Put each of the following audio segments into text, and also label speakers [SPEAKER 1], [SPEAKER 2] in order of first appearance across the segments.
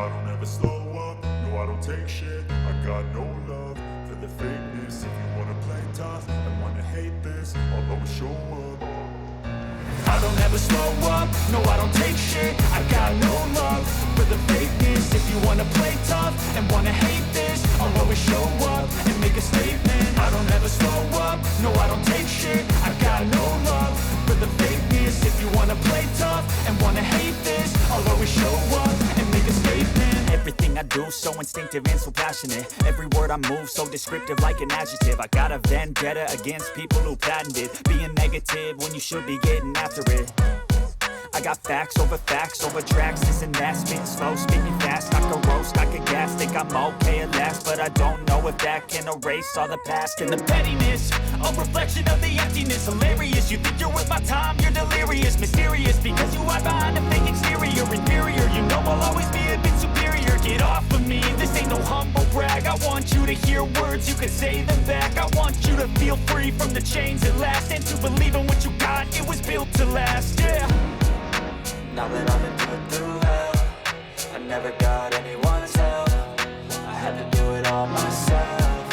[SPEAKER 1] I don't ever slow up, no I don't take shit. I got no love for the fakeness. If you wanna play tough and wanna hate this, I'll always show up. I don't ever slow up, no I don't take shit. I got no love for the fakeness. If you wanna play tough and wanna hate this, I'll always show up and make a statement. I don't ever slow up, no I don't take shit. I got no love for the fakeness. If you wanna play tough and wanna hate this, I'll always show up and make a statement.
[SPEAKER 2] Everything I do so instinctive and so passionate. Every word I move so descriptive like an adjective. I got a vendetta against people who patented being negative when you should be getting after it. I got facts over tracks, this and that. Spitting slow, speaking fast, I can roast, I can gas. Think I'm okay at last, but I don't know if that can erase all the past. And the pettiness, a reflection of the emptiness. Hilarious, you think you're worth my time, you're delirious. Mysterious, because you hide behind a fake exterior. Inferior, you know I'll always be a bit superior. Get off of me, this ain't no humble brag. I want you to hear words, you can say them back. I want you to feel free from the chains at last, and to believe in what you got, it was built to last, yeah.
[SPEAKER 3] Now that I've been put through hell, I never got anyone's help. I had to do it all myself.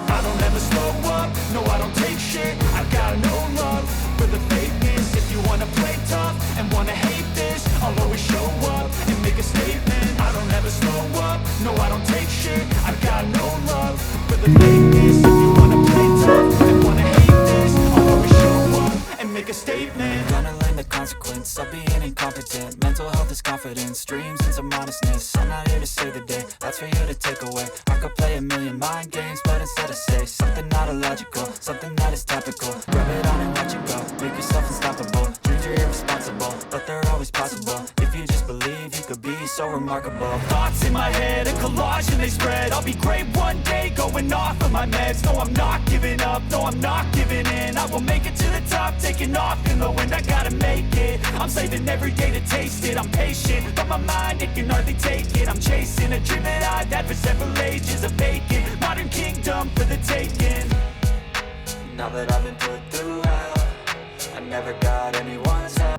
[SPEAKER 1] I don't ever slow up, no I don't take shit. I got no love for the fakeness. If you wanna play tough and wanna hate this, I'll always show up and make a statement. I don't ever slow up, no I don't take shit. I got no love for the fakeness. If you wanna play tough and wanna hate this, I'll always show up and make a statement.
[SPEAKER 3] Gonna learn the consequence of being incompetent. Mental health is confidence, dreams and some
[SPEAKER 2] some honestness. I'm not here to save the day, that's for you to take away. I could play a million mind games, but instead I say something not illogical, something that is topical. Rub it on and watch it go, make yourself unstoppable. Dreams are irresponsible, but they're always possible. If you just believe, you could be so remarkable. Thoughts in my head, a collage and they spread. I'll be great one day, going off of my meds. No, I'm not giving up, no, I'm not giving in. I will make it to the top, taking off in the wind. I gotta make it, I'm saving every day to taste it. I'm patient, but my mind, it can hardly take it. I'm chasing a dream that I've had for several ages. A vacant, modern kingdom for the taking.
[SPEAKER 3] Now that I've been put through hell, I never got anyone's help.